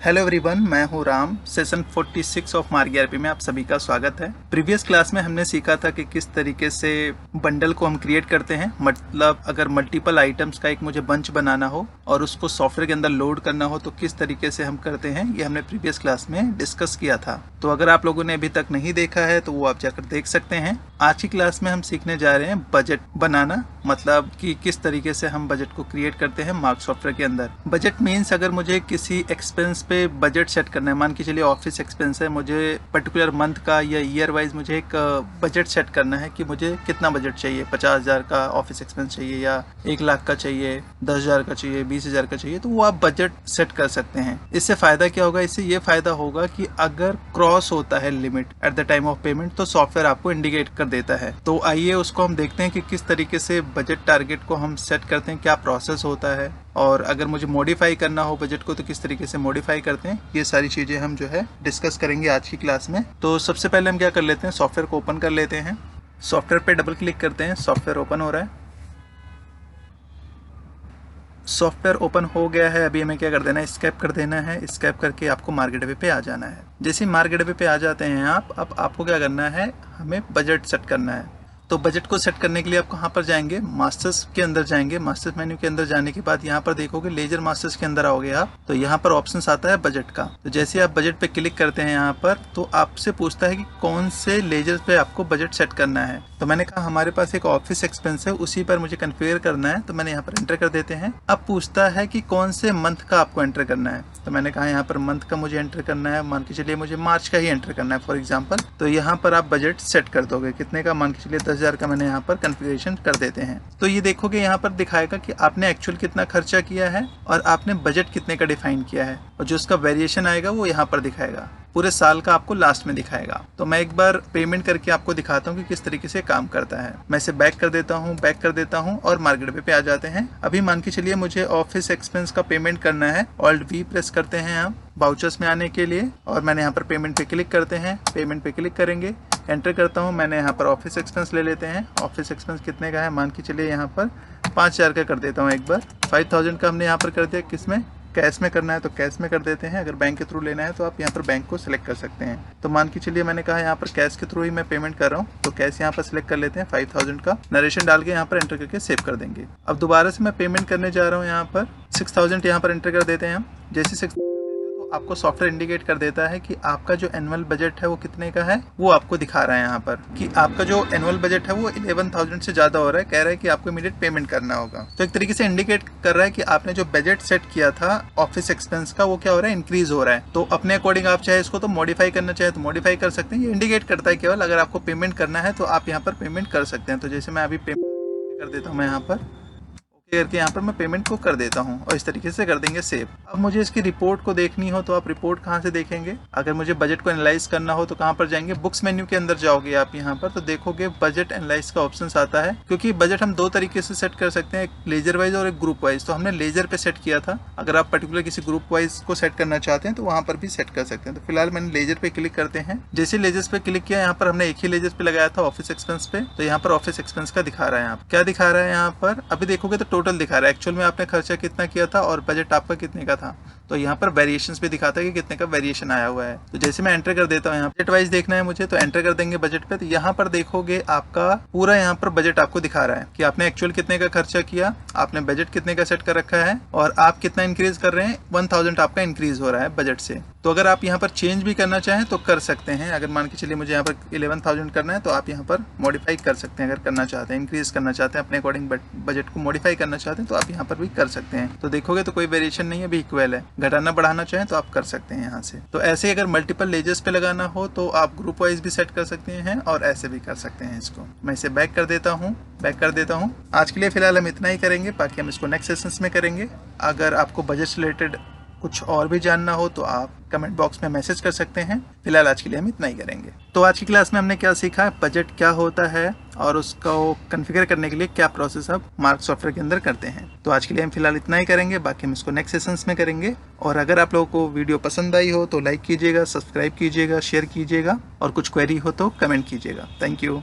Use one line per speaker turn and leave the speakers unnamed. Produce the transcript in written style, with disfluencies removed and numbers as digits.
Hello everyone, मैं हूं Ram. Session 46 of मार्गी में आप सभी का स्वागत है। प्रीवियस क्लास में हमने सीखा था कि किस तरीके से बंडल को हम क्रिएट करते हैं। मतलब अगर मल्टीपल आइटम्स का एक मुझे बंच बनाना हो और उसको सॉफ्टवेयर के अंदर लोड करना हो तो किस तरीके से हम करते हैं, ये हमने प्रीवियस क्लास में डिस्कस किया था। तो अगर आप लोगों ने अभी तक नहीं देखा है तो वो आप जाकर देख सकते हैं। आज की क्लास में हम सीखने जा रहे हैं बजट बनाना, मतलब कि किस तरीके से हम बजट को क्रिएट करते हैं मार्क सॉफ्टवेयर के अंदर। बजट मीन्स अगर मुझे किसी एक्सपेंस पे बजट सेट करना है, मान के चलिए ऑफिस एक्सपेंस है, मुझे पर्टिकुलर मंथ का या ईयर वाइज मुझे एक बजट सेट करना है कि मुझे कितना बजट चाहिए। 50,000 का ऑफिस एक्सपेंस चाहिए या 1 लाख का चाहिए, 10,000 का चाहिए, 20,000 का चाहिए, तो वो आप बजट सेट कर सकते हैं। इससे फायदा क्या होगा? इससे ये फायदा होगा कि अगर क्रॉस होता है limit at the time of payment तो सॉफ्टवेयर आपको इंडिकेट कर देता है। तो आइए उसको हम देखते हैं कि किस तरीके से बजट टारगेट को हम सेट करते हैं, क्या प्रोसेस होता है, और अगर मुझे मॉडिफाई करना हो बजट को तो किस तरीके से मॉडिफाई करते हैं। ये सारी चीजें हम जो है डिस्कस करेंगे आज की क्लास में। तो सबसे पहले हम क्या कर लेते हैं, सॉफ्टवेयर को ओपन कर लेते हैं। सॉफ्टवेयर पे डबल क्लिक करते हैं, सॉफ्टवेयर ओपन हो रहा है। सॉफ्टवेयर ओपन हो गया है। अभी हमें क्या कर देना है, स्केप कर देना है। स्केप करके आपको मार्केट पे आ जाना है। जैसे मार्केट पे आ जाते हैं आप, अब आपको क्या करना है, हमें बजट सेट करना है। तो बजट को सेट करने के लिए आप कहाँ पर जाएंगे, मास्टर्स के अंदर जाएंगे। मास्टर्स मेन्यू के अंदर जाने के बाद यहाँ पर देखोगे लेजर मास्टर्स के अंदर आओगे आप, तो यहाँ पर ऑप्शन आता है बजट का। तो जैसे आप बजट पे क्लिक करते हैं यहाँ पर, तो आपसे पूछता है कि कौन से लेजर पे आपको बजट सेट करना है। तो मैंने कहा हमारे पास एक ऑफिस एक्सपेंस है, उसी पर मुझे कन्फिगर करना है। तो मैंने यहाँ पर एंटर कर देते हैं। अब पूछता है कि कौन से मंथ का आपको एंटर करना है। तो मैंने कहा यहाँ पर मंथ का मुझे एंटर करना है, मान के चलिए मुझे मार्च का ही एंटर करना है फॉर एग्जांपल। तो यहाँ पर आप बजट सेट कर दोगे कितने का, मान के चलिए 10,000 का मैंने यहाँ पर कन्फिगरेशन कर देते हैं। तो ये देखोगे यहाँ पर दिखाएगा कि आपने एक्चुअल कितना खर्चा किया है और आपने बजट कितने का डिफाइन किया है, और जो उसका वेरिएशन आएगा वो यहाँ पर दिखाएगा। पूरे साल का आपको लास्ट में दिखाएगा। तो मैं एक बार पेमेंट करके आपको दिखाता हूँ कि किस तरीके से काम करता है। मैं इसे बैक कर देता हूँ और मार्केट पे आ जाते हैं। अभी मान के चलिए मुझे ऑफिस एक्सपेंस का पेमेंट करना है। ऑल्ट वी प्रेस करते हैं हम वाउचर्स में आने के लिए, और मैंने यहाँ पर पेमेंट पे क्लिक करते हैं। पेमेंट पे क्लिक करेंगे, एंटर करता हूँ। मैंने यहाँ पर ऑफिस एक्सपेंस ले लेते हैं। ऑफिस एक्सपेंस कितने का है, मान के चलिए यहाँ पर 5,000 का कर देता हूँ। एक बार 5,000 का हमने यहाँ पर कर दिया। किस में, कैश में करना है तो कैश में कर देते हैं। अगर बैंक के थ्रू लेना है तो आप यहाँ पर बैंक को सिलेक्ट कर सकते हैं। तो मान के चलिए मैंने कहा यहाँ पर कैश के थ्रू ही मैं पेमेंट कर रहा हूँ, तो कैश यहाँ पर सिलेक्ट कर लेते हैं। 5,000 का नरेशन डाल के यहाँ पर एंटर करके सेव कर देंगे। अब दोबारा से मैं पेमेंट करने जा रहा हूँ। यहाँ पर 6,000 यहाँ पर एंटर कर देते हैं हम। जैसे 6 आपको सॉफ्टवेयर इंडिकेट कर देता है कि आपका जो एनुअल बजट है वो कितने का है, वो आपको दिखा रहा है यहाँ पर कि आपका जो एनुअल बजट है वो 11,000 से ज्यादा हो रहा है। कह रहा है कि आपको इमीडिएट पेमेंट करना होगा। तो एक तरीके से इंडिकेट कर रहा है कि आपने जो बजट सेट किया था ऑफिस एक्सपेंस का वो क्या हो रहा है, इंक्रीज हो रहा है। तो अपने अकॉर्डिंग आप चाहे इसको तो मॉडिफाई करना चाहे तो मॉडिफाई कर सकते हैं। ये इंडिकेट करता है केवल अगर आपको पेमेंट करना है तो आप यहाँ पर पेमेंट कर सकते हैं। तो जैसे मैं अभी पेमेंट कर देता हूँ, मैं यहाँ पर करके यहाँ पर मैं पेमेंट को कर देता हूँ, और इस तरीके से कर देंगे सेव। अब मुझे इसकी रिपोर्ट को देखनी हो तो आप रिपोर्ट कहाँ से देखेंगे। अगर मुझे बजट को एनालाइज करना हो तो कहाँ पर जाएंगे, बुक्स मेन्यू के अंदर जाओगे आप यहाँ पर, तो देखोगे बजट एनालाइज का ऑप्शन आता है। क्योंकि बजट हम दो तरीके से सेट कर सकते हैं, एक लेजर वाइज और एक ग्रुप वाइज। तो हमने लेजर पे सेट किया था। अगर आप पर्टिकुलर किसी ग्रुप वाइज को सेट करना चाहते हैं तो वहाँ पर भी सेट कर सकते हैं। तो फिलहाल मैंने लेजर पे क्लिक करते हैं। जैसे लेजर पे क्लिक किया, यहाँ पर हमने एक ही लेजर पे लगाया था ऑफिस एक्सपेंस पे, तो यहाँ पर ऑफिस एक्सपेंस का दिखा रहा है। यहाँ क्या दिखा रहा है, यहाँ पर अभी देखोगे तो टोटल दिखा रहा है एक्चुअल में आपने खर्चा कितना किया था और बजट आपका कितने का था। तो यहाँ पर वेरिएशंस भी दिखाता है कि कितने का वेरिएशन आया हुआ है। तो जैसे मैं एंटर कर देता हूँ, यहाँ बजट वाइज देखना है मुझे तो एंटर कर देंगे बजट पे। तो यहाँ पर देखोगे आपका पूरा यहाँ पर बजट आपको दिखा रहा है कि आपने एक्चुअल कितने का खर्चा किया, आपने बजट कितने का सेट कर रखा है, और आप कितना इंक्रीज कर रहे हैं। 1,000 आपका इंक्रीज हो रहा है बजट से। तो अगर आप यहाँ पर चेंज भी करना चाहें तो कर सकते हैं। अगर मान के चलिए मुझे यहाँ पर 11,000 करना है तो आप यहाँ पर मॉडिफाई कर सकते हैं। अगर करना चाहते हैं, इंक्रीज करना चाहते हैं, अपने अकॉर्डिंग बजट को मॉडिफाई करना चाहते हैं तो आप यहाँ पर भी कर सकते हैं। तो देखोगे तो कोई वेरिएशन नहीं है, अभी इक्वल है। घटाना बढ़ाना चाहें तो आप कर सकते हैं यहाँ से। तो ऐसे ही अगर मल्टीपल लेजर्स पे लगाना हो तो आप ग्रुप वाइज भी सेट कर सकते हैं और ऐसे भी कर सकते हैं। इसको मैं इसे बैक कर देता हूँ। आज के लिए फिलहाल हम इतना ही करेंगे, बाकी हम इसको नेक्स्ट सेशंस में करेंगे। अगर आपको बजट से रिलेटेड कुछ और भी जानना हो तो आप कमेंट बॉक्स में मैसेज कर सकते हैं। फिलहाल आज के लिए हम इतना ही करेंगे। तो आज की क्लास में हमने क्या सीखा, बजट क्या होता है और उसको कॉन्फ़िगर करने के लिए क्या प्रोसेस आप मार्क सॉफ्टवेयर के अंदर करते हैं। तो आज के लिए हम फिलहाल इतना ही करेंगे, बाकी हम इसको नेक्स्ट सेशंस में करेंगे। और अगर आप लोगों को वीडियो पसंद आई हो तो लाइक कीजिएगा, सब्सक्राइब कीजिएगा, शेयर कीजिएगा, और कुछ क्वेरी हो तो कमेंट कीजिएगा। Thank you.